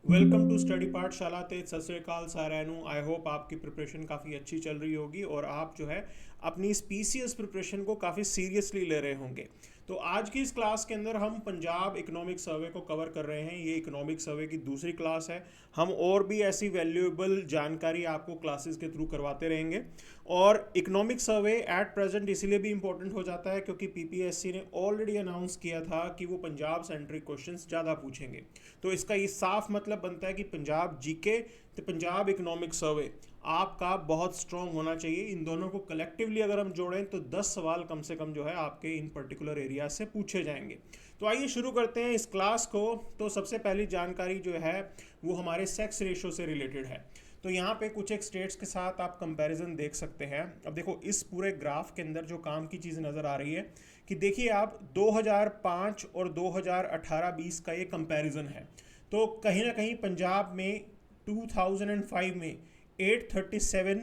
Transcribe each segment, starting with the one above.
Welcome to study पाठशाला ते सत श्री अकाल साਰਿਆਂ ਨੂੰ। आई होप आपकी प्रिपरेशन काफ़ी अच्छी चल रही होगी और आप जो है अपनी इस पीसीएस प्रिपरेशन को काफ़ी सीरियसली ले रहे होंगे। तो आज की इस क्लास के अंदर हम पंजाब इकोनॉमिक सर्वे को कवर कर रहे हैं। ये इकोनॉमिक सर्वे की दूसरी क्लास है। हम और भी ऐसी वैल्यूएबल जानकारी आपको क्लासेस के थ्रू करवाते रहेंगे। और इकोनॉमिक सर्वे एट प्रेजेंट इसीलिए भी इम्पोर्टेंट हो जाता है क्योंकि पीपीएससी ने ऑलरेडी अनाउंस किया था कि वो पंजाब सेंट्रिक क्वेश्चंस ज़्यादा पूछेंगे। तो इसका ये साफ मतलब बनता है कि पंजाब जीके तो पंजाब इकोनॉमिक सर्वे आपका बहुत स्ट्रॉन्ग होना चाहिए। इन दोनों को कलेक्टिवली अगर हम जोड़ें तो 10 सवाल कम से कम जो है आपके इन पर्टिकुलर एरिया से पूछे जाएंगे। तो आइए शुरू करते हैं इस क्लास को। तो सबसे पहली जानकारी जो है वो हमारे सेक्स रेशो से रिलेटेड है। तो यहाँ पे कुछ एक स्टेट्स के साथ आप कंपैरिजन देख सकते हैं। अब देखो इस पूरे ग्राफ के अंदर जो काम की चीज़ नज़र आ रही है कि देखिए आप 2005 और 2018-20 का ये कंपैरिजन है। तो कहीं ना कहीं पंजाब में 2005 में 837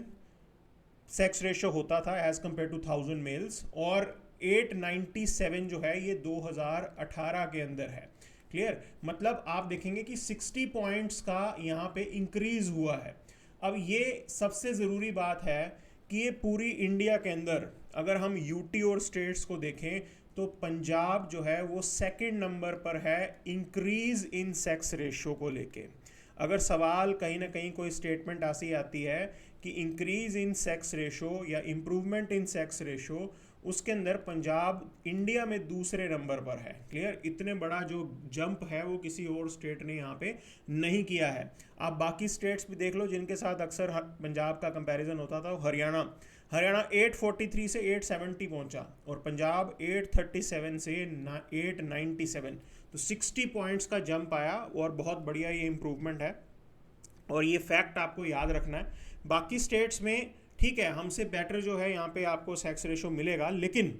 सेक्स रेशो होता था एज़ कम्पेयर टू 1000 मेल्स, और 897 जो है ये 2018 के अंदर है। क्लियर? मतलब आप देखेंगे कि 60 पॉइंट्स का यहाँ पे इंक्रीज हुआ है। अब ये सबसे ज़रूरी बात है कि ये पूरी इंडिया के अंदर अगर हम यूटी और स्टेट्स को देखें तो पंजाब जो है वो सेकंड नंबर पर है इंक्रीज इन सेक्स रेशो को लेके। अगर सवाल कहीं ना कहीं कोई स्टेटमेंट ऐसी आती है कि इंक्रीज इन सेक्स रेशो या इम्प्रूवमेंट इन सेक्स रेशो, उसके अंदर पंजाब इंडिया में दूसरे नंबर पर है। क्लियर? इतने बड़ा जो जंप है वो किसी और स्टेट ने यहाँ पे नहीं किया है। आप बाकी स्टेट्स भी देख लो जिनके साथ अक्सर पंजाब का कंपैरिजन होता था। हरियाणा 843 से 870 पहुंचा और पंजाब 837 से 897। तो 60 पॉइंट्स का जंप आया और बहुत बढ़िया ये इम्प्रूवमेंट है और ये फैक्ट आपको याद रखना है। बाकी स्टेट्स में ठीक है हमसे बेटर जो है यहाँ पे आपको सेक्स रेशो मिलेगा, लेकिन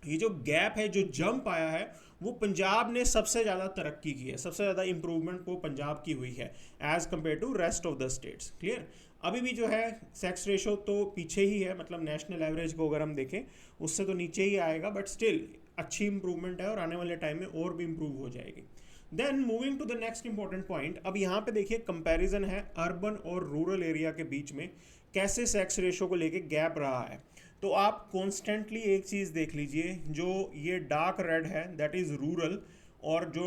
ये जो गैप है, जो जंप आया है, वो पंजाब ने सबसे ज़्यादा तरक्की की है, सबसे ज़्यादा इंप्रूवमेंट वो पंजाब की हुई है as compare to rest of the states. Clear? अभी भी जो है सेक्स रेशो तो पीछे ही है, मतलब नेशनल एवरेज को अगर हम देखें उससे तो नीचे ही आएगा, बट स्टिल अच्छी इंप्रूवमेंट है और आने वाले टाइम में और भी इंप्रूव हो जाएगी। Then moving to the next important point, अब यहाँ पे देखिए कंपैरिजन है अर्बन और रूरल एरिया के बीच में कैसे सेक्स रेशो को लेके गैप रहा है। तो आप कॉन्स्टेंटली एक चीज़ देख लीजिए, जो ये डार्क रेड है दैट इज़ रूरल और जो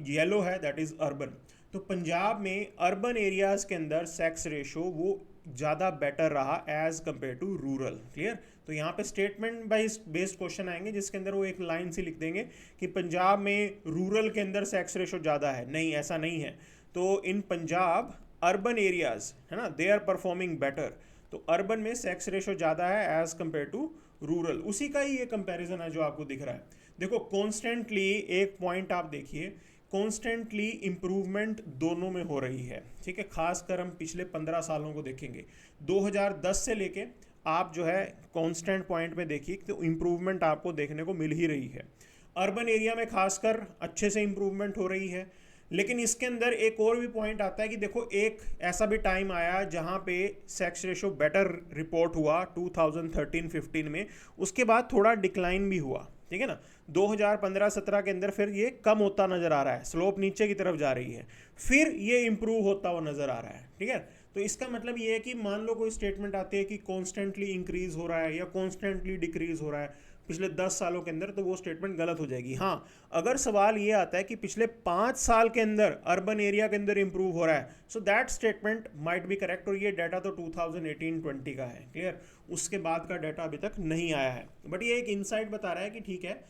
येलो है दैट इज़ अर्बन। तो पंजाब में अर्बन एरियाज़ के अंदर सेक्स रेशो वो ज़्यादा बेटर रहा as compare to rural. Clear? तो यहाँ पे स्टेटमेंट बेस्ड क्वेश्चन आएंगे जिसके अंदर वो एक लाइन से लिख देंगे कि पंजाब में रूरल के अंदर सेक्स रेशो ज़्यादा है। नहीं, ऐसा नहीं है। तो इन पंजाब अर्बन एरियाज़ है ना, दे आर परफॉर्मिंग बेटर। तो अर्बन में सेक्स रेशो ज़्यादा है एज़ कम्पेयर टू रूरल। उसी का ही ये कंपैरिजन है जो आपको दिख रहा है। देखो कॉन्स्टेंटली एक पॉइंट आप देखिए, कॉन्स्टेंटली इम्प्रूवमेंट दोनों में हो रही है। ठीक है? खासकर हम पिछले 15 सालों को देखेंगे, 2010 से लेके आप जो है कांस्टेंट पॉइंट में देखिए तो इम्प्रूवमेंट आपको देखने को मिल ही रही है। अर्बन एरिया में खासकर अच्छे से इम्प्रूवमेंट हो रही है। लेकिन इसके अंदर एक और भी पॉइंट आता है कि देखो एक ऐसा भी टाइम आया जहाँ पे सेक्स रेशो बेटर रिपोर्ट हुआ 2013-15 में, उसके बाद थोड़ा डिक्लाइन भी हुआ। ठीक है ना? 2015-17 के अंदर फिर ये कम होता नज़र आ रहा है, स्लोप नीचे की तरफ जा रही है, फिर ये इम्प्रूव होता हुआ नज़र आ रहा है। ठीक है? तो इसका मतलब ये है कि मान लो कोई स्टेटमेंट आती है कि कॉन्स्टेंटली इंक्रीज हो रहा है या कॉन्स्टेंटली डिक्रीज हो रहा है पिछले 10 सालों के अंदर, तो वो स्टेटमेंट गलत हो जाएगी। हाँ, अगर सवाल ये आता है कि पिछले 5 साल के अंदर अर्बन एरिया के अंदर इंप्रूव हो रहा है, so that statement might be correct. और ये डाटा तो 2018-20 का है। क्लियर? उसके बाद का डाटा अभी तक नहीं आया है, बट ये एक इनसाइट बता रहा है कि ठीक है,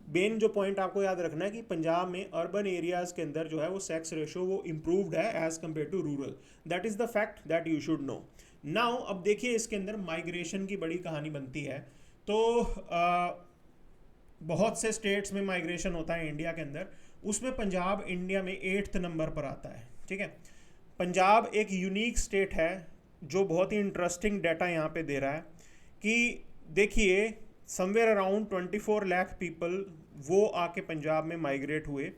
मेन जो पॉइंट आपको याद रखना है कि पंजाब में अर्बन एरियाज़ के अंदर जो है वो सेक्स रेशो वो इम्प्रूव्ड है as compare to rural. That is the fact that you should know. Now अब देखिए इसके अंदर माइग्रेशन की बड़ी कहानी बनती है। तो बहुत से स्टेट्स में माइग्रेशन होता है इंडिया के अंदर, उसमें पंजाब इंडिया में 8th नंबर पर आता है। ठीक है? पंजाब एक यूनिक स्टेट है जो बहुत ही इंटरेस्टिंग डाटा यहाँ पे दे रहा है कि देखिए समवेयर अराउंड 24 लाख पीपल वो आके पंजाब में माइग्रेट हुए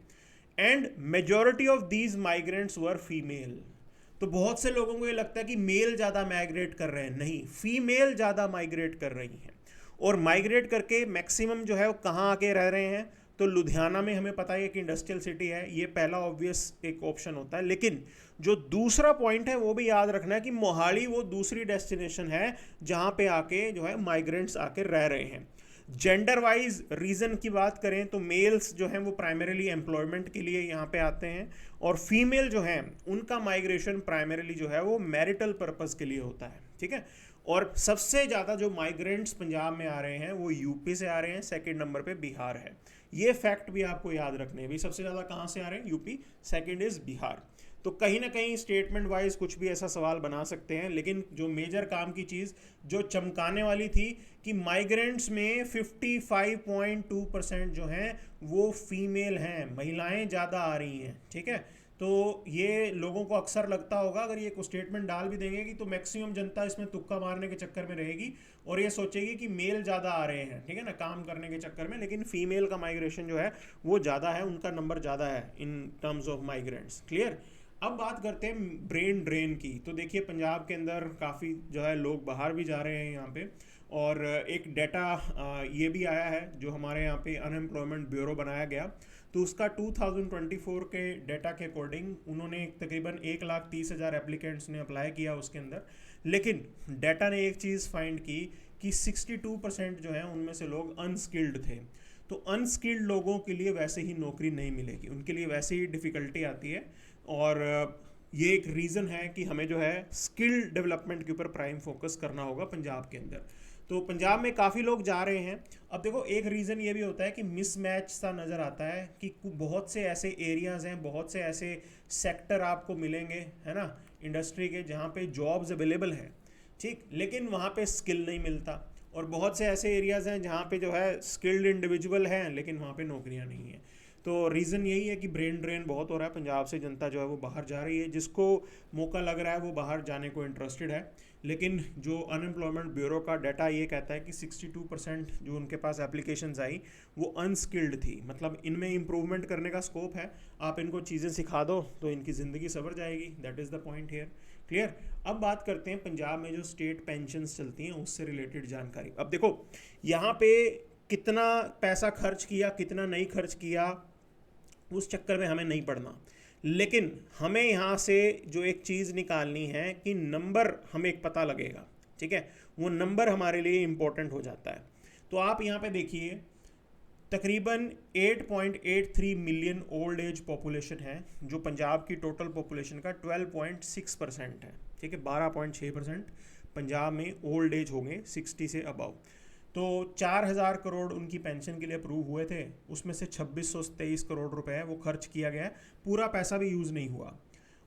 and majority of these migrants were female. तो बहुत से लोगों को ये लगता है कि मेल ज़्यादा माइग्रेट कर रहे हैं, नहीं, फीमेल ज़्यादा माइग्रेट कर रही हैं। और माइग्रेट करके मैक्सिमम जो है वो कहाँ आके रह रहे हैं? तो लुधियाना में हमें पता है कि इंडस्ट्रियल सिटी है, ये पहला ऑब्वियस एक ऑप्शन होता है। लेकिन जो दूसरा पॉइंट है वो भी याद रखना है कि मोहाली वो दूसरी डेस्टिनेशन है जहाँ पे आके जो है माइग्रेंट्स आके रह रहे हैं। जेंडर वाइज रीज़न की बात करें तो मेल्स जो हैं वो प्राइमरीली एम्प्लॉयमेंट के लिए यहाँ पे आते हैं, और फीमेल जो हैं उनका माइग्रेशन प्राइमरीली जो है वो मैरिटल पर्पस के लिए होता है, ठीक है। और सबसे ज़्यादा जो माइग्रेंट्स पंजाब में आ रहे हैं वो यूपी से आ रहे हैं, सेकंड नंबर पे बिहार है। ये फैक्ट भी आपको याद रखने हैं भाई, सबसे ज़्यादा कहाँ से आ रहे हैं, यूपी, सेकंड इज़ बिहार। तो कहीं ना कहीं स्टेटमेंट वाइज कुछ भी ऐसा सवाल बना सकते हैं, लेकिन जो मेजर काम की चीज़ जो चमकाने वाली थी कि माइग्रेंट्स में 55.2% जो हैं वो फीमेल हैं, महिलाएं ज़्यादा आ रही हैं, ठीक है। तो ये लोगों को अक्सर लगता होगा, अगर ये को स्टेटमेंट डाल भी देंगे कि तो मैक्सिमम जनता इसमें तुक्का मारने के चक्कर में रहेगी और ये सोचेगी कि मेल ज़्यादा आ रहे हैं, ठीक है ना, काम करने के चक्कर में, लेकिन फीमेल का माइग्रेशन जो है वो ज़्यादा है, उनका नंबर ज़्यादा है in terms of migrants. Clear. अब बात करते हैं ब्रेन ड्रेन की। तो देखिए पंजाब के अंदर काफ़ी जो है लोग बाहर भी जा रहे हैं यहाँ पे, और एक डाटा ये भी आया है जो हमारे यहाँ पे अनएम्प्लॉयमेंट ब्यूरो बनाया गया, तो उसका 2024 के डाटा के अकॉर्डिंग उन्होंने तकरीबन 1,30,000 एप्लीकेंट्स ने अप्लाई किया उसके अंदर, लेकिन डाटा ने एक चीज़ फाइंड की कि 62% जो है उनमें से लोग अनस्किल्ड थे। तो अनस्किल्ड लोगों के लिए वैसे ही नौकरी नहीं मिलेगी, उनके लिए वैसे ही डिफ़िकल्टी आती है, और ये एक रीज़न है कि हमें जो है स्किल डेवलपमेंट के ऊपर प्राइम फोकस करना होगा पंजाब के अंदर। तो पंजाब में काफ़ी लोग जा रहे हैं। अब देखो एक रीज़न ये भी होता है कि मिसमैच सा नज़र आता है कि बहुत से ऐसे एरियाज़ हैं, बहुत से ऐसे सेक्टर आपको मिलेंगे, है ना, इंडस्ट्री के, जहाँ पे जॉब्स अवेलेबल हैं, ठीक, लेकिन वहाँ पे स्किल नहीं मिलता। और बहुत से ऐसे एरियाज़ हैं जहाँ पे जो है स्किल्ड इंडिविजुअल हैं लेकिन वहाँ पे नौकरियाँ नहीं हैं। तो रीज़न यही है कि ब्रेन ड्रेन बहुत हो रहा है, पंजाब से जनता जो है वो बाहर जा रही है, जिसको मौका लग रहा है वो बाहर जाने को इंटरेस्टेड है। लेकिन जो अनएम्प्लॉयमेंट ब्यूरो का डाटा ये कहता है कि 62% जो उनके पास एप्लीकेशंस आई वो अनस्किल्ड थी, मतलब इनमें इम्प्रूवमेंट करने का स्कोप है। आप इनको चीज़ें सिखा दो तो इनकी ज़िंदगी संवर जाएगी, that is the point here. Clear. अब बात करते हैं पंजाब में जो स्टेट पेंशन्स चलती हैं उससे रिलेटेड जानकारी। अब देखो यहाँ पे कितना पैसा खर्च किया, कितना नहीं खर्च किया, उस चक्कर में हमें नहीं पढ़ना, लेकिन हमें यहाँ से जो एक चीज़ निकालनी है कि नंबर हमें एक पता लगेगा, ठीक है, वो नंबर हमारे लिए इम्पोर्टेंट हो जाता है। तो आप यहाँ पे देखिए तकरीबन 8.83 मिलियन ओल्ड एज पॉपुलेशन है, जो पंजाब की टोटल पॉपुलेशन का 12.6% है, ठीक है। 12.6% पंजाब में ओल्ड एज होंगे 60 से अबव। तो 4,000 करोड़ उनकी पेंशन के लिए अप्रूव हुए थे, उसमें से 2623 करोड़ रुपए वो खर्च किया गया, पूरा पैसा भी यूज़ नहीं हुआ।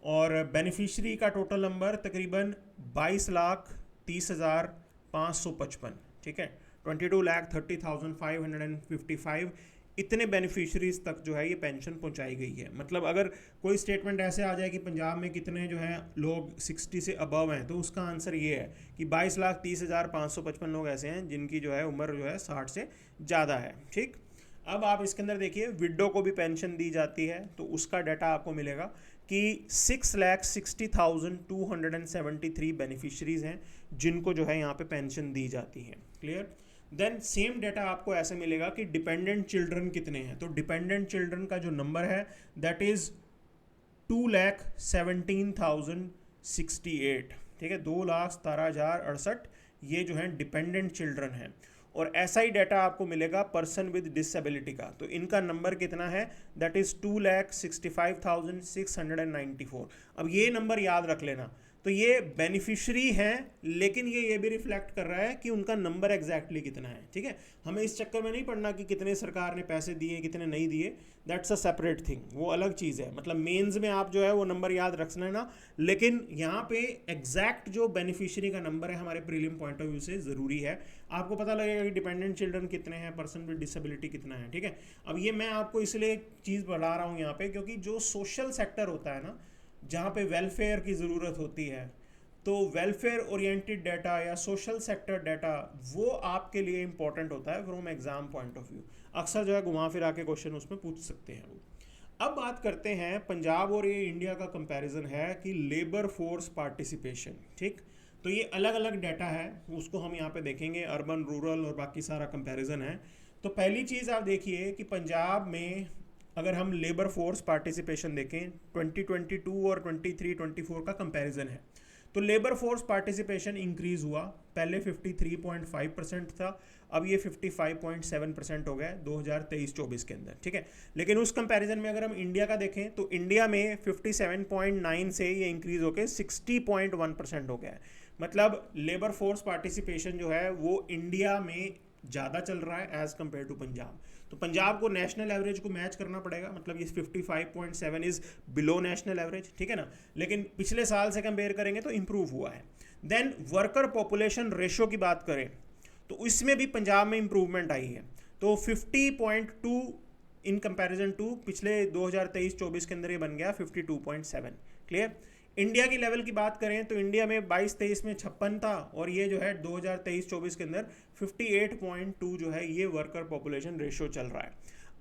और बेनिफिशरी का टोटल नंबर तकरीबन 22,30,555, ठीक है, 22,30,555 इतने बेनिफिशरीज तक जो है ये पेंशन पहुंचाई गई है। मतलब अगर कोई स्टेटमेंट ऐसे आ जाए कि पंजाब में कितने जो हैं लोग 60 से अबव हैं, तो उसका आंसर ये है कि 22,30,555 लोग ऐसे हैं जिनकी जो है उम्र जो है 60 से ज़्यादा है, ठीक। अब आप इसके अंदर देखिए विडो को भी पेंशन दी जाती है, तो उसका डाटा आपको मिलेगा कि 6,60,273 बेनिफिशरीज हैं जिनको जो है यहाँ पे पेंशन दी जाती है। क्लियर। देन सेम डाटा आपको ऐसे मिलेगा कि डिपेंडेंट चिल्ड्रन कितने हैं। तो डिपेंडेंट चिल्ड्रन का जो नंबर है दैट इज़ 2,17,068, ठीक है, 2,17,068 ये जो है डिपेंडेंट चिल्ड्रन हैं। और ऐसा ही डाटा आपको मिलेगा पर्सन विद डिसेबिलिटी का, तो इनका नंबर कितना है दैट इज़ 2,65,694। अब ये नंबर याद रख लेना। तो ये बेनिफिशरी हैं, लेकिन ये भी रिफ्लेक्ट कर रहा है कि उनका नंबर एग्जैक्टली कितना है, ठीक है। हमें इस चक्कर में नहीं पढ़ना कि कितने सरकार ने पैसे दिए कितने नहीं दिए, दैट्स अ सेपरेट थिंग, वो अलग चीज़ है। मतलब मेंस में आप जो है वो नंबर याद रखना है ना, लेकिन यहाँ पे एग्जैक्ट जो बेनिफिशरी का नंबर है हमारे प्रीलिम पॉइंट ऑफ व्यू से ज़रूरी है। आपको पता लगेगा कि डिपेंडेंट चिल्ड्रन कितने हैं, पर्सन विद डिसेबिलिटी कितना है, ठीक है। अब ये मैं आपको इसलिए चीज़ बढ़ा रहा हूँ यहाँ पे क्योंकि जो सोशल सेक्टर होता है ना, जहाँ पे वेलफेयर की ज़रूरत होती है, तो वेलफेयर ओरिएंटेड डाटा या सोशल सेक्टर डाटा वो आपके लिए इंपॉर्टेंट होता है from exam point of view. अक्सर जो है घुमा फिरा के क्वेश्चन उसमें पूछ सकते हैं वो। अब बात करते हैं पंजाब और ये इंडिया का कंपैरिजन है कि लेबर फोर्स पार्टिसिपेशन, ठीक। तो ये अलग अलग डाटा है, उसको हम यहाँ पे देखेंगे, अर्बन रूरल और बाकी सारा कंपैरिजन है। तो पहली चीज़ आप देखिए कि पंजाब में अगर हम लेबर फोर्स पार्टिसिपेशन देखें 2022 और 23-24 का कंपैरिजन है, तो लेबर फोर्स पार्टिसिपेशन इंक्रीज हुआ। पहले 53.5% था, अब ये 55.7% हो गया है 2023-24 के अंदर, ठीक है। लेकिन उस कंपैरिजन में अगर हम इंडिया का देखें तो इंडिया में 57.9 से ये इंक्रीज होकर 60.1% हो गया है। मतलब लेबर फोर्स पार्टिसिपेशन जो है वो इंडिया में ज़्यादा चल रहा है एज़ कम्पेयर टू पंजाब। तो पंजाब को नेशनल एवरेज को मैच करना पड़ेगा, मतलब ये 55.7 इज़ बिलो नेशनल एवरेज, ठीक है ना। लेकिन पिछले साल से कंपेयर करेंगे तो इम्प्रूव हुआ है। देन वर्कर पॉपुलेशन रेशो की बात करें तो इसमें भी पंजाब में इम्प्रूवमेंट आई है। तो 50.2 इन कंपैरिजन टू पिछले 2023-24 के अंदर ये बन गया 52.7। क्लियर। इंडिया की लेवल की बात करें तो इंडिया में 22-23 में 56 था, और ये जो है 2023-24 के अंदर 58.2 जो है ये वर्कर पॉपुलेशन रेशियो चल रहा है।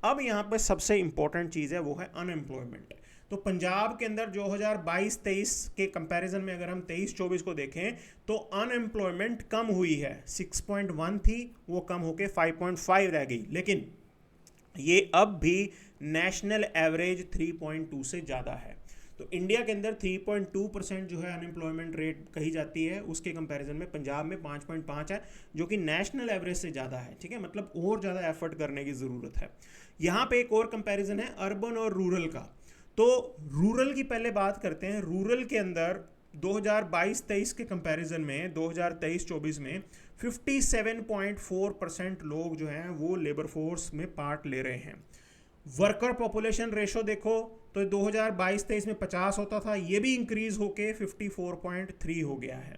अब यहाँ पर सबसे इंपॉर्टेंट चीज़ है वो है अनएम्प्लॉयमेंट। तो पंजाब के अंदर 2022-23 के कंपैरिजन में अगर हम 23-24 को देखें तो अनएम्प्लॉयमेंट कम हुई है। 6.1 थी, वो कम होके 5.5 रह गई, लेकिन ये अब भी नेशनल एवरेज 3.2 से ज़्यादा है। तो इंडिया के अंदर 3.2% जो है अनएम्प्लॉयमेंट रेट कही जाती है, उसके कंपैरिजन में पंजाब में 5.5 है, जो कि नेशनल एवरेज से ज़्यादा है, ठीक है। मतलब और ज़्यादा एफर्ट करने की ज़रूरत है। यहाँ पे एक और कंपैरिजन है अर्बन और रूरल का। तो रूरल की पहले बात करते हैं। रूरल के अंदर 2022-23 के कंपैरिजन में 2023-24 में 57.4% लोग जो हैं वो लेबर फोर्स में पार्ट ले रहे हैं। वर्कर पॉपुलेशन रेशो देखो तो 2022-23 में 50 होता था, ये भी इंक्रीज होके 54.3 हो गया है।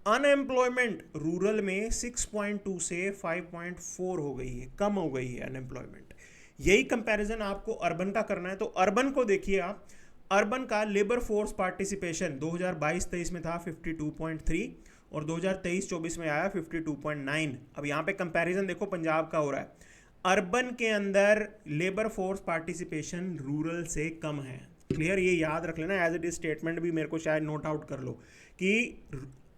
अनएम्प्लॉयमेंट रूरल में 6.2 से 5.4 हो गई है, कम हो गई है अनएम्प्लॉयमेंट। यही कंपैरिजन आपको अर्बन का करना है। तो अर्बन को देखिए आप, अर्बन का लेबर फोर्स पार्टिसिपेशन 2022-23 में था 52.3 और 2023-24 में आया 52.9। अब यहाँ पे कंपैरिजन देखो पंजाब का हो रहा है। अर्बन के अंदर लेबर फोर्स पार्टिसिपेशन रूरल से कम है। क्लियर, ये याद रख लेना, एज इट इज स्टेटमेंट भी मेरे को शायद नोट आउट कर लो कि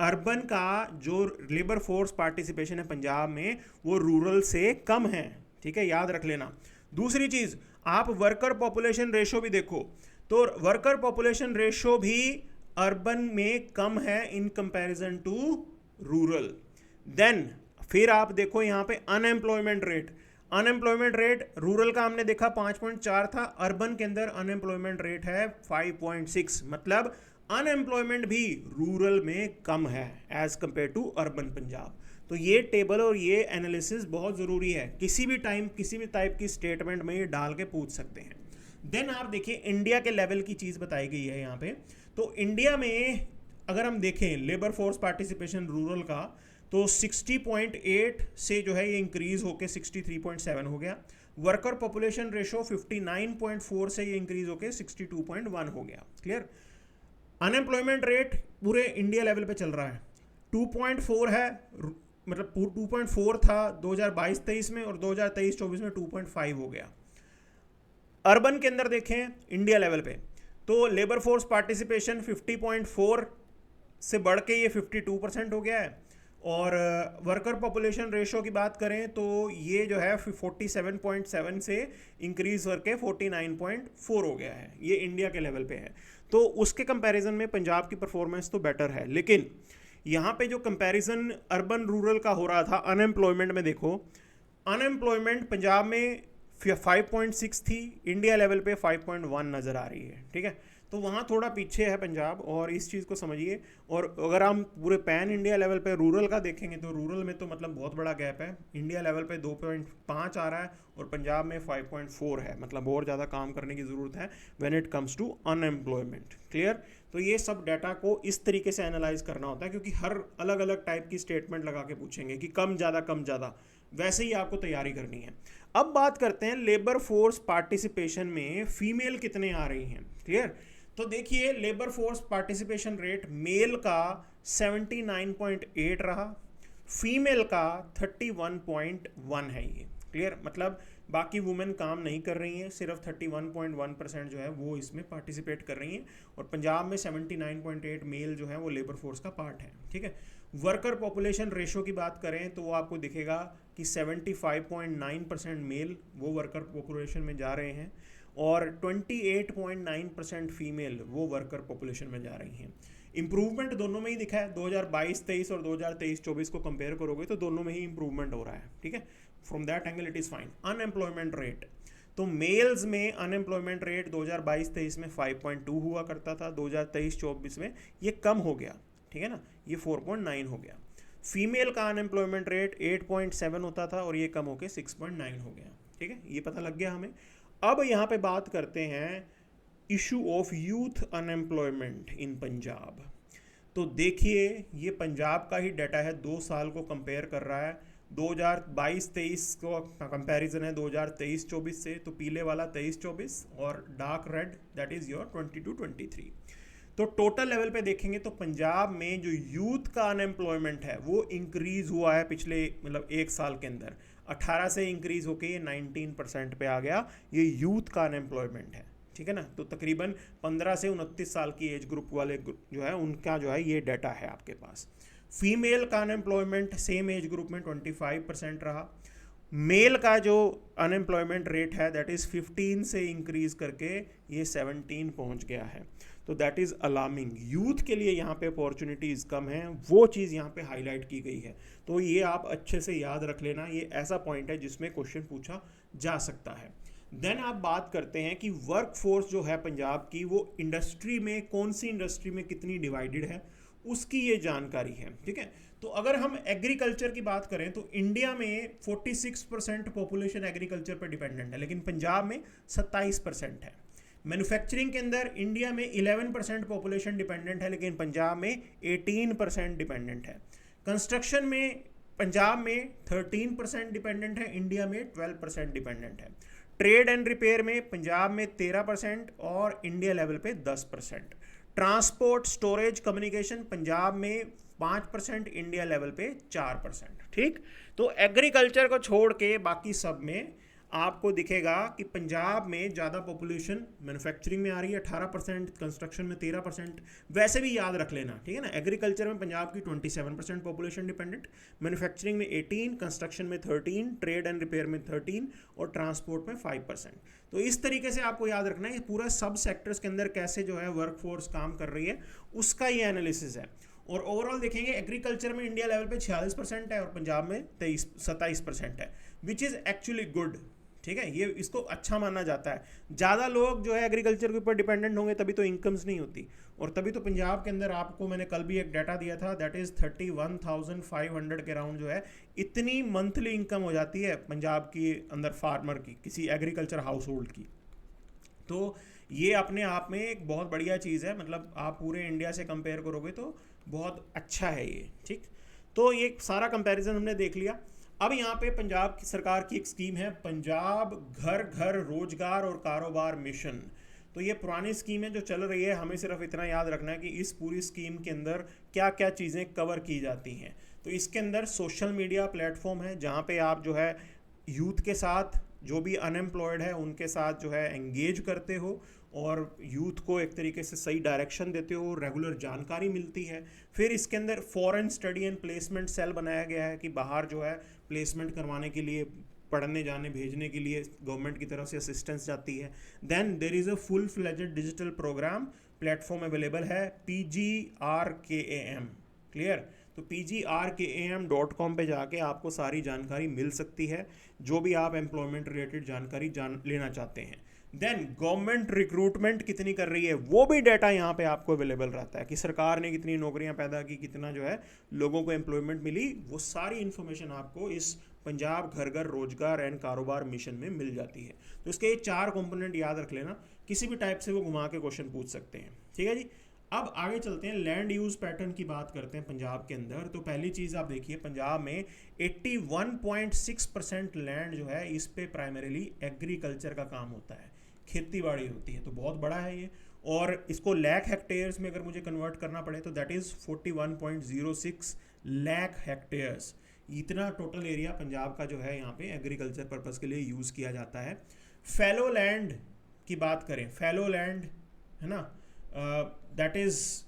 अर्बन का जो लेबर फोर्स पार्टिसिपेशन है पंजाब में वो रूरल से कम है, ठीक है, याद रख लेना। दूसरी चीज, आप वर्कर पॉपुलेशन रेशो भी देखो तो वर्कर पॉपुलेशन रेशो भी अर्बन में कम है in comparison to rural. Then फिर आप देखो यहाँ पे unemployment rate. Unemployment rate rural का हमने देखा 5.4 था, अर्बन के अंदर अनएम्प्लॉयमेंट रेट है 5.6। मतलब अनएम्प्लॉयमेंट भी रूरल में कम है as compare to urban Punjab. तो ये टेबल और ये एनालिसिस बहुत ज़रूरी है, किसी भी टाइम किसी भी टाइप की स्टेटमेंट में ये डाल के पूछ सकते हैं। देन आप देखिए इंडिया के लेवल की चीज़ बताई गई है यहाँ पे। तो इंडिया में अगर हम देखें लेबर फोर्स पार्टिसिपेशन रूरल का तो 60.8 से जो है ये इंक्रीज होके 63.7 हो गया। वर्कर पॉपुलेशन रेशो 59.4 से ये इंक्रीज होके 62.1 हो गया। क्लियर। अनएम्प्लॉयमेंट रेट पूरे इंडिया लेवल पे चल रहा है 2.4 है, मतलब 2.4 था 2022-23 में और 2023-24 में 2.5 हो गया। अर्बन के अंदर देखें इंडिया लेवल पे तो लेबर फोर्स पार्टिसिपेशन 50.4 से बढ़ के ये 52% हो गया है, और वर्कर पॉपुलेशन रेशो की बात करें तो ये जो है 47.7 से इंक्रीज करके 49.4 हो गया है। ये इंडिया के लेवल पे है। तो उसके कंपैरिजन में पंजाब की परफॉर्मेंस तो बेटर है, लेकिन यहाँ पे जो कंपैरिजन अर्बन रूरल का हो रहा था अनएम्प्लॉयमेंट में, देखो अनएम्प्लॉयमेंट पंजाब में 5.6 थी, इंडिया लेवल पे 5.1 नज़र आ रही है, ठीक है। तो वहाँ थोड़ा पीछे है पंजाब, और इस चीज़ को समझिए। और अगर हम पूरे पैन इंडिया लेवल पे रूरल का देखेंगे तो रूरल में तो मतलब बहुत बड़ा गैप है। इंडिया लेवल पे 2.5 आ रहा है और पंजाब में 5.4 है, मतलब और ज़्यादा काम करने की ज़रूरत है when it comes to unemployment. Clear. तो ये सब डाटा को इस तरीके से एनालाइज करना होता है, क्योंकि हर अलग अलग टाइप की स्टेटमेंट लगा के पूछेंगे कि कम ज़्यादा, वैसे ही आपको तैयारी करनी है। अब बात करते हैं लेबर फोर्स पार्टिसिपेशन में फीमेल कितने आ रही हैं। क्लियर। तो देखिए labour force participation rate male का 79.8 रहा, फीमेल का 31.1 है ये। क्लियर। मतलब बाकी वुमेन काम नहीं कर रही हैं, सिर्फ 31.1% जो है वो इसमें पार्टिसिपेट कर रही हैं, और पंजाब में 79.8 मेल जो है वो लेबर फोर्स का पार्ट है। ठीक है, वर्कर पॉपुलेशन रेशो की बात करें तो वो आपको दिखेगा कि 75.9% मेल वो वर्कर पॉपुलेशन में जा रहे हैं, और 28.9% फीमेल वो वर्कर पॉपुलेशन में जा रही हैं। इंप्रूवमेंट दोनों में ही दिखा है, 2022-23 और 2023-24 को कंपेयर करोगे तो दोनों में ही इंप्रूवमेंट हो रहा है। ठीक है, from that angle it is fine. Unemployment rate, तो मेल्स में अनएम्प्लॉयमेंट रेट 2022-23 में 5.2 हुआ करता था, 2023-24 में ये कम हो गया। ठीक है ना, ये 4.9 हो गया। फीमेल का अनएम्प्लॉयमेंट रेट 8.7 होता था और ये कम होकर 6.9 हो गया। ठीक है, ये पता लग गया हमें। अब यहाँ पे बात करते हैं इशू ऑफ यूथ अनएम्प्लॉयमेंट इन पंजाब। तो देखिए, ये पंजाब का ही डाटा है, 2 साल को कंपेयर कर रहा है, 2022-23 को कंपैरिजन है 2023-24 से, तो पीले वाला 23-24 और dark read that is your 22-23। तो टोटल लेवल पे देखेंगे तो पंजाब में जो यूथ का अनएम्प्लॉयमेंट है वो इंक्रीज़ हुआ है पिछले मतलब 1 साल के अंदर, 18 से इंक्रीज़ होके ये 19% पे आ गया, ये यूथ का अनएम्प्लॉयमेंट है। ठीक है ना, तो तकरीबन 15 से 29 साल की एज ग्रुप वाले जो है उनका जो है ये डाटा है आपके पास। फीमेल का अनएम्प्लॉयमेंट सेम एज ग्रुप में 25% रहा। मेल का जो अनएम्प्लॉयमेंट रेट है दैट इज़ 15 से इंक्रीज करके ये 17 पहुंच गया है, तो दैट इज़ अलार्मिंग। यूथ के लिए यहाँ पे अपॉर्चुनिटीज़ कम हैं, वो चीज़ यहाँ पे हाईलाइट की गई है, तो ये आप अच्छे से याद रख लेना, ये ऐसा पॉइंट है जिसमें क्वेश्चन पूछा जा सकता है। देन आप बात करते हैं कि वर्क फोर्स जो है पंजाब की वो इंडस्ट्री में कौन सी इंडस्ट्री में कितनी डिवाइडेड है, उसकी ये जानकारी है। ठीक है, तो अगर हम एग्रीकल्चर की बात करें तो इंडिया में 46% पॉपुलेशन एग्रीकल्चर पर डिपेंडेंट है, लेकिन पंजाब में 27% है। मैन्युफैक्चरिंग के अंदर इंडिया में 11% पॉपुलेशन डिपेंडेंट है, लेकिन पंजाब में 18% डिपेंडेंट है। कंस्ट्रक्शन में पंजाब में 13% डिपेंडेंट है, इंडिया में 12% डिपेंडेंट है। ट्रेड एंड रिपेयर में पंजाब में 13% और इंडिया लेवल पे 10%। ट्रांसपोर्ट स्टोरेज कम्युनिकेशन पंजाब में 5%, इंडिया लेवल पे 4%। ठीक, तो एग्रीकल्चर को छोड़ के बाकी सब में आपको दिखेगा कि पंजाब में ज़्यादा पॉपुलेशन मैन्युफैक्चरिंग में आ रही है 18%, कंस्ट्रक्शन में 13%। वैसे भी याद रख लेना, ठीक है ना, एग्रीकल्चर में पंजाब की 27% पॉपुलेशन डिपेंडेंट, मैन्युफैक्चरिंग में 18, कंस्ट्रक्शन में 13, ट्रेड एंड रिपेयर में 13 और ट्रांसपोर्ट में 5%। तो इस तरीके से आपको याद रखना है पूरा सब सेक्टर्स के अंदर कैसे जो है वर्कफोर्स काम कर रही है, उसका ये एनालिसिस है। और ओवरऑल देखेंगे एग्रीकल्चर में इंडिया लेवल पे 46% है और पंजाब में 27% है, विच इज़ एक्चुअली गुड। ठीक है, ये इसको अच्छा माना जाता है। ज़्यादा लोग जो है एग्रीकल्चर के ऊपर डिपेंडेंट होंगे तभी तो इनकम्स नहीं होती, और तभी तो पंजाब के अंदर आपको मैंने कल भी एक डाटा दिया था दैट इज़ 31,500 के राउंड जो है इतनी मंथली इनकम हो जाती है पंजाब की अंदर फार्मर की, किसी एग्रीकल्चर हाउस होल्ड की। तो ये अपने आप में एक बहुत बढ़िया चीज़ है, मतलब आप पूरे इंडिया से कंपेयर करोगे तो बहुत अच्छा है ये। ठीक, तो ये सारा कंपैरिजन हमने देख लिया। अब यहाँ पे पंजाब की सरकार की एक स्कीम है पंजाब घर घर रोजगार और कारोबार मिशन। तो ये पुरानी स्कीम है जो चल रही है, हमें सिर्फ इतना याद रखना है कि इस पूरी स्कीम के अंदर क्या क्या चीज़ें कवर की जाती हैं। तो इसके अंदर सोशल मीडिया प्लेटफॉर्म है जहाँ पे आप जो है यूथ के साथ, जो भी अनएम्प्लॉयड है उनके साथ जो है एंगेज करते हो और यूथ को एक तरीके से सही डायरेक्शन देते हो, रेगुलर जानकारी मिलती है। फिर इसके अंदर foreign study and placement cell बनाया गया है कि बाहर जो है प्लेसमेंट करवाने के लिए, पढ़ने जाने भेजने के लिए गवर्नमेंट की तरफ से असिस्टेंस जाती है। Then there is a full fledged digital program platform available है PGRKAM। क्लियर, तो PGRKAM.com पे जाके आपको सारी जानकारी मिल सकती है जो भी आप एम्प्लॉयमेंट रिलेटेड जानकारी लेना चाहते हैं। देन गवर्नमेंट रिक्रूटमेंट कितनी कर रही है वो भी डाटा यहाँ पे आपको अवेलेबल रहता है कि सरकार ने कितनी नौकरियाँ पैदा की, कितना जो है लोगों को एम्प्लॉयमेंट मिली, वो सारी इन्फॉर्मेशन आपको इस पंजाब घर घर रोजगार एंड कारोबार मिशन में मिल जाती है। तो इसके ये 4 कंपोनेंट याद रख लेना, किसी भी टाइप से वो घुमा के क्वेश्चन पूछ सकते हैं। ठीक है जी, अब आगे चलते हैं, लैंड यूज़ पैटर्न की बात करते हैं पंजाब के अंदर। तो पहली चीज़ आप देखिए, पंजाब में 81.6% लैंड जो है इस पे प्राइमरीली एग्रीकल्चर का काम होता है, खेती बाड़ी होती है, तो बहुत बड़ा है ये। और इसको लाख हेक्टेयर्स में अगर मुझे कन्वर्ट करना पड़े तो दैट इज़ 41.06 लाख हेक्टेयर्स। इतना टोटल एरिया पंजाब का जो है यहाँ पे एग्रीकल्चर पर्पस के लिए यूज़ किया जाता है। फैलो लैंड की बात करें, फैलो लैंड है ना, that is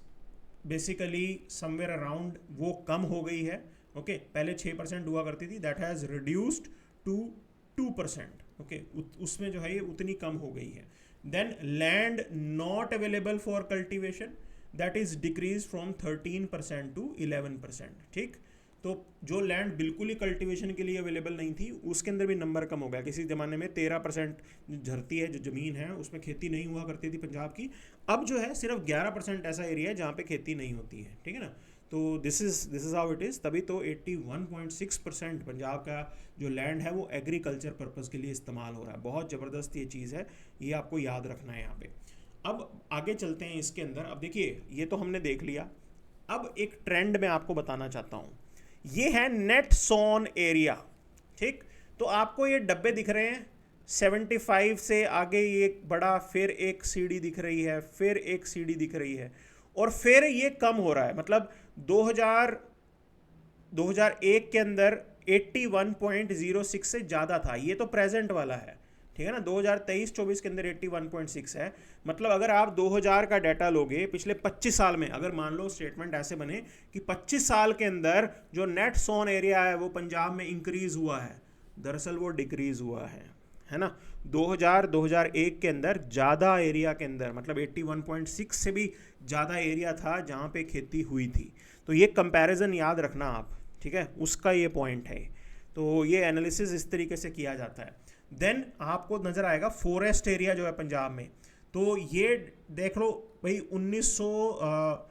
basically somewhere around, वो कम हो गई है। ओके, पहले 6% हुआ करती थी, that has reduced to 2%। Okay, उसमें जो है ये उतनी कम हो गई है। Then land not available for cultivation, that is decrease from 13% to 11%। ठीक, तो जो लैंड बिल्कुल ही कल्टीवेशन के लिए अवेलेबल नहीं थी उसके अंदर भी नंबर कम हो गया। किसी ज़माने में 13% धरती है, जो ज़मीन है उसमें खेती नहीं हुआ करती थी पंजाब की, अब जो है सिर्फ 11% ऐसा एरिया है जहाँ पे खेती नहीं होती है। ठीक है ना, तो this is how it is. तभी तो 81.6% पंजाब का जो लैंड है वो एग्रीकल्चर पर्पज़ के लिए इस्तेमाल हो रहा है। बहुत ज़बरदस्त ये चीज़ है, ये आपको याद रखना है यहाँ पे। अब आगे चलते हैं इसके अंदर। अब देखिए, ये तो हमने देख लिया। अब एक ट्रेंड मैं आपको बताना चाहता हूँ, ये है नेट सोन एरिया। ठीक, तो आपको ये डब्बे दिख रहे हैं, 75 से आगे ये बड़ा, फिर एक सीढ़ी दिख रही है, फिर एक सीढ़ी दिख रही है, और फिर ये कम हो रहा है। मतलब 2001 के अंदर 81.06 से ज़्यादा था, ये तो प्रेजेंट वाला है। ठीक है ना, 2023-24 के अंदर 81.6 है। मतलब अगर आप 2000 का डाटा लोगे पिछले 25 साल में, अगर मान लो स्टेटमेंट ऐसे बने कि 25 साल के अंदर जो नेट सोन एरिया है वो पंजाब में इंक्रीज हुआ है, दरअसल वो डिक्रीज हुआ है ना। 2001 के अंदर ज़्यादा एरिया के अंदर, मतलब 81.6 से भी ज़्यादा एरिया था जहाँ पे खेती हुई थी। तो ये कंपैरिजन याद रखना आप, ठीक है, उसका ये पॉइंट है। तो ये एनालिसिस इस तरीके से किया जाता है। देन आपको नज़र आएगा फॉरेस्ट एरिया जो है पंजाब में, तो ये देख लो भाई 1900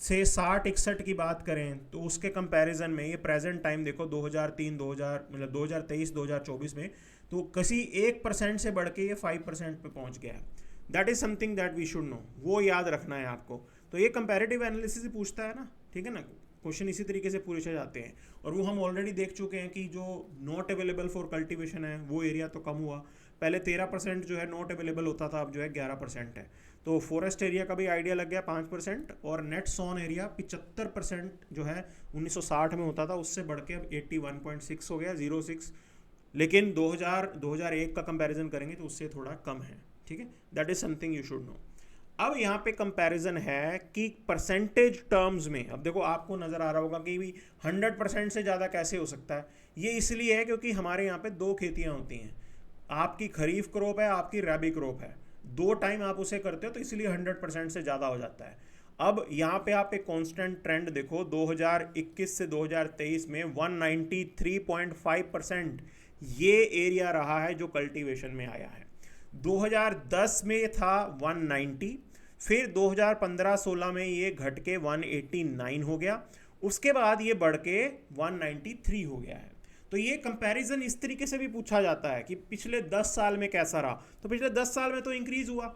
से 60-61 की बात करें तो उसके कंपैरिजन में ये प्रेजेंट टाइम देखो 2023-2024 में, तो किसी 1% से बढ़ के ये 5% पे पहुंच गया है। That is something that we should know, वो याद रखना है आपको। तो ये कंपैरेटिव एनालिसिस ही पूछता है ना, ठीक है ना, क्वेश्चन इसी तरीके से पूछे जाते हैं। और वो हम ऑलरेडी देख चुके हैं कि जो नॉट अवेलेबल फॉर कल्टीवेशन है वो एरिया तो कम हुआ, पहले 13% जो है नॉट अवेलेबल होता था, अब जो है 11% है। तो फॉरेस्ट एरिया का भी आइडिया लग गया 5%, और नेट सोन एरिया 75% जो है 1960 में होता था, उससे बढ़ के अब 81.6 हो गया, 06। लेकिन 2001 का कंपैरिजन करेंगे तो उससे थोड़ा कम है। ठीक है, that is something you should no. अब यहाँ पे कंपैरिजन है कि परसेंटेज टर्म्स में, अब देखो आपको नज़र आ रहा होगा कि भी 100% से ज़्यादा कैसे हो सकता है। ये इसलिए है क्योंकि हमारे यहाँ पे दो खेतियाँ होती हैं, आपकी खरीफ क्रॉप है, आपकी रबी क्रॉप है, दो टाइम आप उसे करते हो, तो इसलिए 100% से ज़्यादा हो जाता है। अब यहाँ पे आप एक कांस्टेंट ट्रेंड देखो, 2021 से 2023 में 193.5% ये एरिया रहा है जो कल्टीवेशन में आया है। 2010 में था 190, फिर 2015-16 में ये घट के 189 हो गया, उसके बाद ये बढ़ के 193 हो गया है। तो ये कंपैरिजन इस तरीके से भी पूछा जाता है कि पिछले 10 साल में कैसा रहा, तो पिछले 10 साल में तो इंक्रीज हुआ।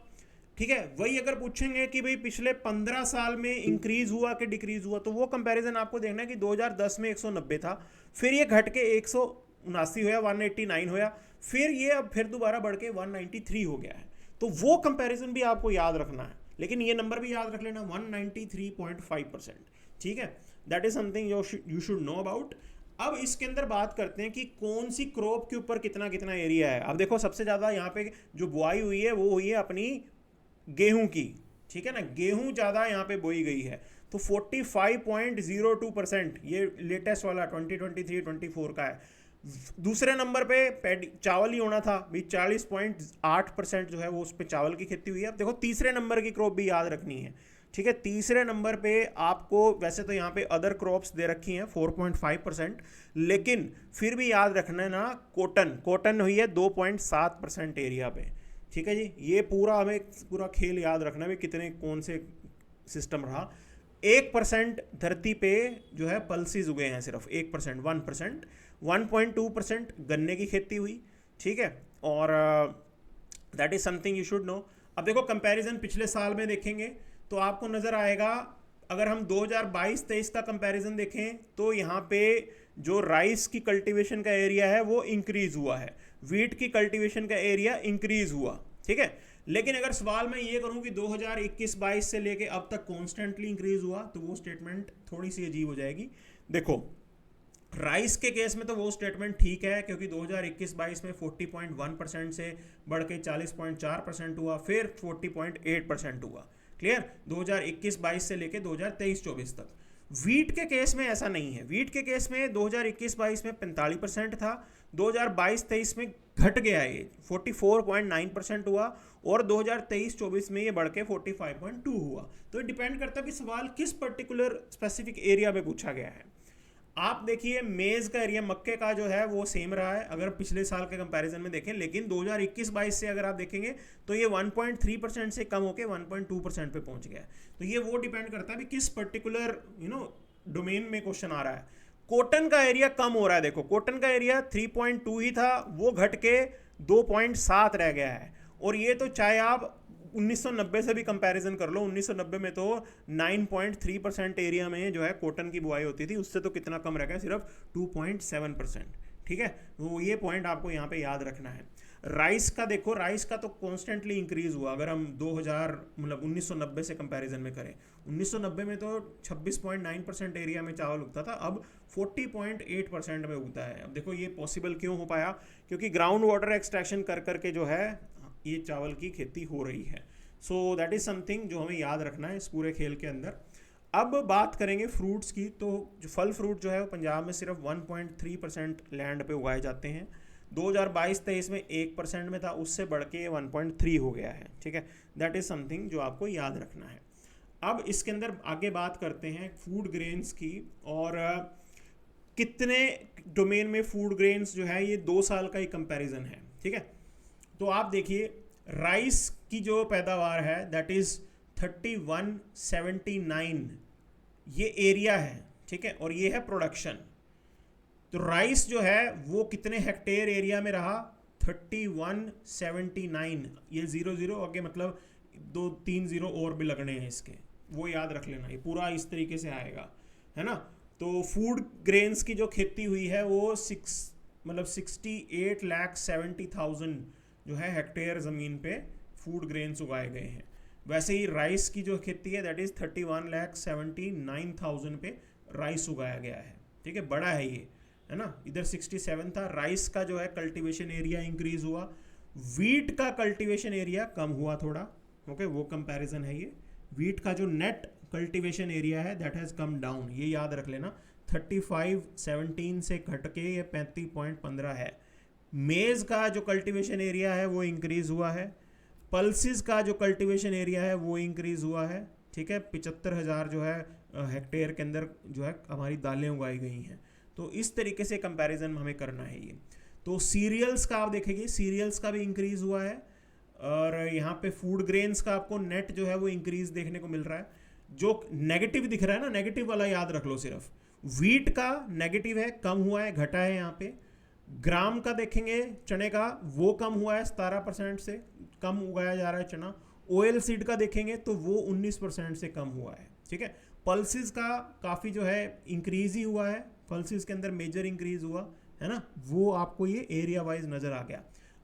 ठीक है, वही अगर पूछेंगे कि भाई पिछले 15 साल में इंक्रीज हुआ कि डिक्रीज हुआ, तो वो कंपैरिजन आपको देखना है कि 2010 में 190 था, फिर ये घट के 179 होया, 189 होया, फिर ये अब फिर दोबारा बढ़ के 193 हो गया है। तो वो कंपैरिजन भी आपको याद रखना है, लेकिन ये नंबर भी याद रख लेना, 193.5%। ठीक है, that is something you should know about. अब इसके अंदर बात करते हैं कि कौन सी क्रॉप के ऊपर कितना कितना एरिया है। अब देखो सबसे ज़्यादा यहाँ पे जो बुआई हुई है वो हुई है अपनी गेहूं की। ठीक है ना, गेहूं ज़्यादा यहाँ पे बोई गई है, तो 45.02% ये लेटेस्ट वाला 2023-24 का है। दूसरे नंबर पे चावल ही होना था भी, 40.8% जो है वो उस पर चावल की खेती हुई है। अब देखो तीसरे नंबर की क्रॉप भी याद रखनी है। ठीक है, तीसरे नंबर पे आपको वैसे तो यहाँ पे अदर क्रॉप्स दे रखी हैं 4.5%, लेकिन फिर भी याद रखना है ना, कॉटन हुई है 2.7% एरिया पे। ठीक है जी, ये हमें पूरा खेल याद रखना है कितने कौन से सिस्टम रहा। 1% धरती पे जो है पल्सीज उगे हैं, सिर्फ 1%, 1%, 1.2% गन्ने की खेती हुई। ठीक है, और that is something you should no. अब देखो कंपैरिजन पिछले साल में देखेंगे तो आपको नज़र आएगा, अगर हम 2022-23 का कंपैरिजन देखें तो यहाँ पे जो राइस की कल्टीवेशन का एरिया है वो इंक्रीज हुआ है, वीट की कल्टीवेशन का एरिया इंक्रीज हुआ। ठीक है, लेकिन अगर सवाल मैं ये करूं कि 2021-22 से लेके अब तक कॉन्स्टेंटली इंक्रीज हुआ, तो वो स्टेटमेंट थोड़ी सी अजीब हो जाएगी। देखो राइस के केस में तो वो स्टेटमेंट ठीक है, क्योंकि 2021-22 में 40.1% से बढ़ के 40.4% हुआ, फिर 40.8% हुआ। क्लियर, 2021-22 से लेके 2023-24 तक। वीट के केस में ऐसा नहीं है। वीट के केस में 2021-22 में 45% था, 2022-23 में घट गया, ये 44.9% हुआ, और 2023-24 में ये बढ़ के 45.2 हुआ। तो डिपेंड करता है कि सवाल किस पर्टिकुलर स्पेसिफिक एरिया में पूछा गया है। आप देखिए मेज का एरिया, मक्के का जो है वो सेम रहा है अगर पिछले साल के कंपैरिजन में देखें, लेकिन 2021-22 से अगर आप देखेंगे तो ये 1.3% से कम होकर 1.2% पे पहुंच गया है। तो ये वो डिपेंड करता है कि किस पर्टिकुलर डोमेन में क्वेश्चन आ रहा है। कॉटन का एरिया कम हो रहा है, देखो कॉटन का एरिया 3.2 ही था, वो घट के 2.7 रह गया है। और ये तो चाहे आप 1990 से भी कंपैरिजन कर लो, 1990 में तो 9.3% एरिया में जो है कॉटन की बुआई होती थी, उससे तो कितना कम रह गया, सिर्फ 2.7%। ठीक है, तो ये पॉइंट आपको यहाँ पे याद रखना है। राइस का देखो, राइस का तो कॉन्स्टेंटली इंक्रीज हुआ, अगर हम 2000 मतलब 1990 से कंपैरिजन में करें। 1990 में तो 26.9% एरिया में चावल उगता था, अब 40.8% में उगता है। अब देखो ये पॉसिबल क्यों हो पाया, क्योंकि ग्राउंड वाटर एक्सट्रैक्शन कर करके जो है ये चावल की खेती हो रही है। सो दैट इज़ समथिंग जो हमें याद रखना है इस पूरे खेल के अंदर। अब बात करेंगे फ्रूट्स की, तो जो फल फ्रूट जो है वो पंजाब में सिर्फ 1.3% लैंड पे उगाए जाते हैं। 2022-23 में 1% में था, उससे बढ़ के 1.3 हो गया है। ठीक है, दैट इज़ समथिंग जो आपको याद रखना है। अब इसके अंदर आगे बात करते हैं फूड ग्रेन्स की, और कितने डोमेन में फूड ग्रेन्स जो है ये 2 साल का ही कंपैरिजन है। ठीक है, तो आप देखिए राइस की जो पैदावार है दैट इज़ 3179, ये एरिया है। ठीक है, और ये है प्रोडक्शन। तो राइस जो है वो कितने हेक्टेयर एरिया में रहा, 3179। ये 00 आगे मतलब 2-3 0 और भी लगने हैं इसके, वो याद रख लेना, ये पूरा इस तरीके से आएगा, है ना। तो फूड ग्रेन्स की जो खेती हुई है वो 68,70,000 जो है हेक्टेयर ज़मीन पे फूड ग्रेन्स उगाए गए हैं। वैसे ही राइस की जो खेती है दैट इज़ 31,79,000 पे राइस उगाया गया है। ठीक है, बड़ा है ये, है ना। इधर 67 था। राइस का जो है कल्टीवेशन एरिया इंक्रीज हुआ, वीट का कल्टीवेशन एरिया कम हुआ थोड़ा। ओके, वो कंपैरिजन है ये। वीट का जो नेट कल्टीवेशन एरिया है दैट हैज़ कम डाउन, ये याद रख लेना, 3517 से घट के ये 35.15 है। मेज़ का जो कल्टीवेशन एरिया है वो इंक्रीज़ हुआ है। पल्सिस का जो कल्टीवेशन एरिया है वो इंक्रीज़ हुआ है। ठीक है, 75,000 जो है हेक्टेयर के अंदर जो है हमारी दालें उगाई गई हैं। तो इस तरीके से कंपैरिजन हमें करना है ये। तो सीरियल्स का आप देखेंगे, सीरियल्स का भी इंक्रीज़ हुआ है, और यहाँ पे फूड ग्रेन्स का आपको नेट जो है वो इंक्रीज़ देखने को मिल रहा है। जो नेगेटिव दिख रहा है ना, नेगेटिव वाला याद रख लो सिर्फ। वीट का नेगेटिव है, कम हुआ है, घटा है यहाँ पे। ग्राम का देखेंगे चने का, वो कम हुआ है, 17% से कम उगाया जा रहा है चना। ऑयल सीड का देखेंगे तो वो 19% से कम हुआ है। ठीक है, पल्सिस का काफ़ी जो है इंक्रीज ही हुआ है, पल्सिस के अंदर मेजर इंक्रीज हुआ है ना, वो आपको ये एरिया वाइज नज़र आ गया।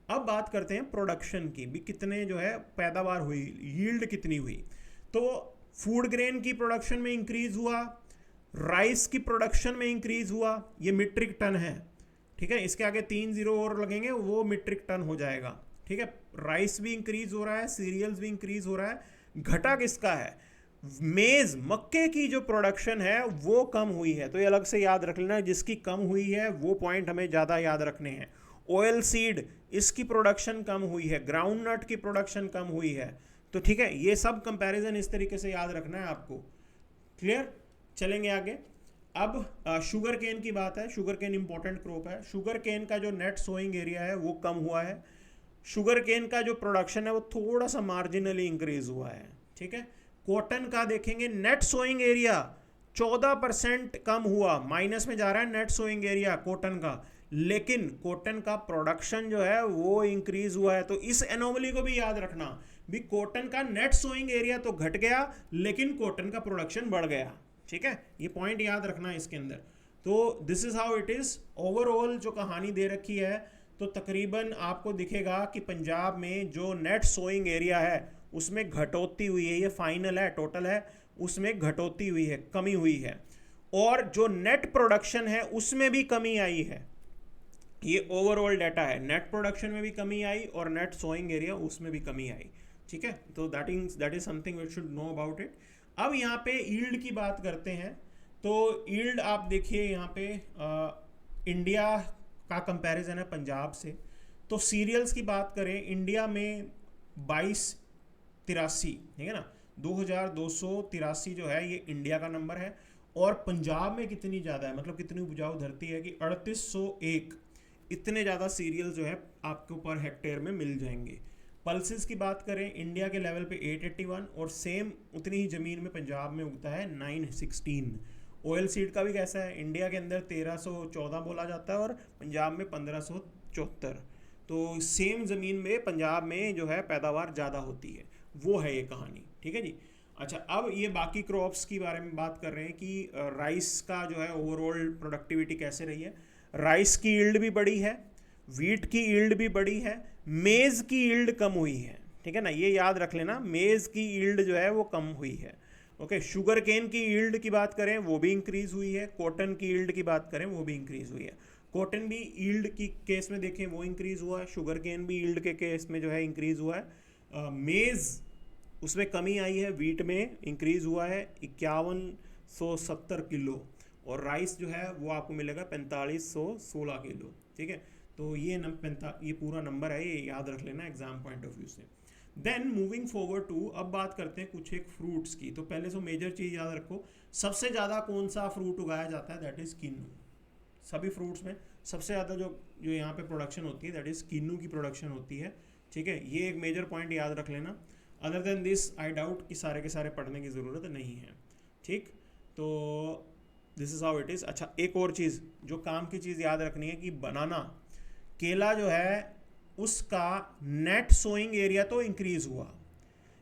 अब बात करते हैं प्रोडक्शन की भी, कितने जो है पैदावार हुई, यील्ड कितनी हुई। तो फूड ग्रेन की प्रोडक्शन में इंक्रीज हुआ, राइस की प्रोडक्शन में इंक्रीज हुआ, ये मीट्रिक टन है। ठीक है, इसके आगे 3 0 और लगेंगे, वो मीट्रिक टन हो जाएगा। ठीक है, राइस भी इंक्रीज हो रहा है, सीरियल्स भी इंक्रीज हो रहा है। घटा किसका है, मेज मक्के की जो प्रोडक्शन है वो कम हुई है। तो ये अलग से याद रख लेना, जिसकी कम हुई है वो पॉइंट हमें ज़्यादा याद रखने हैं। ऑयल सीड, इसकी प्रोडक्शन कम हुई है, ग्राउंड नट की प्रोडक्शन कम हुई है। तो ठीक है, ये सब कंपैरिजन इस तरीके से याद रखना है आपको। क्लियर, चलेंगे आगे। अब शुगर केन की बात है। शुगर केन इंपॉर्टेंट क्रॉप है। शुगर केन का जो नेट सोइंग एरिया है वो कम हुआ है। शुगर केन का जो प्रोडक्शन है वो थोड़ा सा मार्जिनली इंक्रीज हुआ है। ठीक है, कॉटन का देखेंगे नेट सोइंग एरिया 14% कम हुआ, माइनस में जा रहा है नेट सोइंग एरिया कॉटन का, लेकिन कॉटन का प्रोडक्शन जो है वो इंक्रीज हुआ है। तो इस एनोमली को भी याद रखना भी, कॉटन का नेट सोइंग एरिया तो घट गया लेकिन कॉटन का प्रोडक्शन बढ़ गया। ठीक है, ये पॉइंट याद रखना है इसके अंदर। तो this is how it is. Overall जो कहानी दे रखी है तो तकरीबन आपको दिखेगा कि पंजाब में जो नेट सोइंग एरिया है उसमें घटोती हुई है, ये फाइनल है, टोटल है, उसमें घटोती हुई है, कमी हुई है। और जो नेट प्रोडक्शन है उसमें भी कमी आई है। ये ओवरऑल डाटा है, नेट प्रोडक्शन में भी कमी आई और नेट सोइंग एरिया उसमें भी कमी आई। ठीक है, तो that is something we should know about it. अब यहाँ पे यील्ड की बात करते हैं। तो यील्ड आप देखिए यहाँ पे इंडिया का कंपैरिजन है पंजाब से। तो सीरियल्स की बात करें, इंडिया में 2283, ठीक है ना, 2283 जो है ये इंडिया का नंबर है। और पंजाब में कितनी ज़्यादा है, मतलब कितनी उपजाऊ धरती है कि 3801 इतने ज़्यादा सीरियल जो है आपको पर हेक्टेयर में मिल जाएंगे। पल्सेस की बात करें, इंडिया के लेवल पे 881 और सेम उतनी ही ज़मीन में पंजाब में उगता है 916। ऑयल सीड का भी कैसा है, इंडिया के अंदर 1314 बोला जाता है और पंजाब में 1574। तो सेम ज़मीन में पंजाब में जो है पैदावार ज़्यादा होती है, वो है ये कहानी। ठीक है जी। अच्छा, अब ये बाकी क्रॉप्स की बारे में बात कर रहे हैं कि राइस का जो है ओवरऑल प्रोडक्टिविटी कैसे रही है। राइस की यील्ड भी बड़ी है, वीट की यील्ड भी बड़ी है, मेज़ की यील्ड कम हुई है। ठीक है ना, ये याद रख लेना, मेज़ की यील्ड जो है वो कम हुई है। ओके, शुगर केन की यील्ड की बात करें वो भी इंक्रीज हुई है, कॉटन की यील्ड की बात करें वो भी इंक्रीज हुई है। कॉटन भी यील्ड की केस में देखें वो इंक्रीज हुआ है, शुगर केन भी यील्ड के केस में जो है इंक्रीज हुआ है। मेज़ उसमें कमी आई है, वीट में इंक्रीज हुआ है 5170 किलो, और राइस जो है वो आपको मिलेगा 4516 किलो। ठीक है, तो ये पूरा नंबर है, ये याद रख लेना एग्जाम पॉइंट ऑफ व्यू से। देन मूविंग फॉरवर्ड टू, अब बात करते हैं कुछ एक फ्रूट्स की। तो पहले से मेजर चीज़ याद रखो, सबसे ज़्यादा कौन सा फ्रूट उगाया जाता है, दैट इज़ किन्नू। सभी फ्रूट्स में सबसे ज़्यादा जो यहाँ पे प्रोडक्शन होती है दैट इज़ किन्नू की प्रोडक्शन होती है। ठीक है, ये एक मेजर पॉइंट याद रख लेना। Other than this I doubt कि सारे के सारे पढ़ने की ज़रूरत नहीं है। ठीक, तो this is how it is. अच्छा, एक और चीज़ जो काम की चीज़ याद रखनी है कि बनाना, केला जो है उसका नेट सोइंग एरिया तो इंक्रीज हुआ,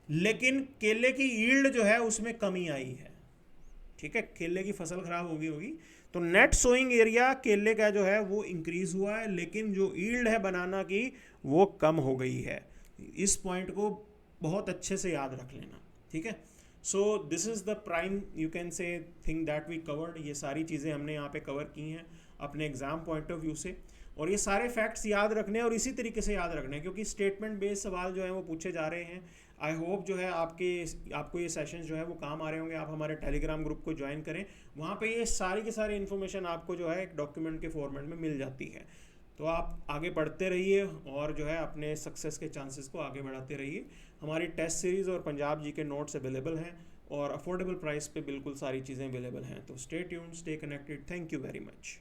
लेकिन केले की यील्ड जो है उसमें कमी आई है। ठीक है, केले की फसल खराब होगी तो नेट सोइंग एरिया केले का जो है वो इंक्रीज हुआ है, लेकिन जो यील्ड है बनाना की वो कम हो गई है। इस पॉइंट को बहुत अच्छे से याद रख लेना। ठीक है, so this is the prime you can say thing that we covered. ये सारी चीज़ें हमने यहाँ पे कवर की हैं अपने एग्जाम पॉइंट ऑफ व्यू से, और ये सारे फैक्ट्स याद रखने और इसी तरीके से याद रखने, क्योंकि स्टेटमेंट बेस्ड सवाल जो है वो पूछे जा रहे हैं। आई होप जो है आपको ये सेशन जो है वो काम आ रहे होंगे। आप हमारे टेलीग्राम ग्रुप को ज्वाइन करें, वहाँ पे ये सारी की सारी इन्फॉर्मेशन आपको जो है एक डॉक्यूमेंट के फॉर्मेट में मिल जाती है। तो आप आगे बढ़ते रहिए और जो है अपने सक्सेस के चांसेस को आगे बढ़ाते रहिए। हमारी टेस्ट सीरीज़ और पंजाब जी के नोट्स अवेलेबल हैं और अफोर्डेबल प्राइस पे बिल्कुल सारी चीज़ें अवेलेबल हैं। तो stay tuned, stay connected, thank you very much.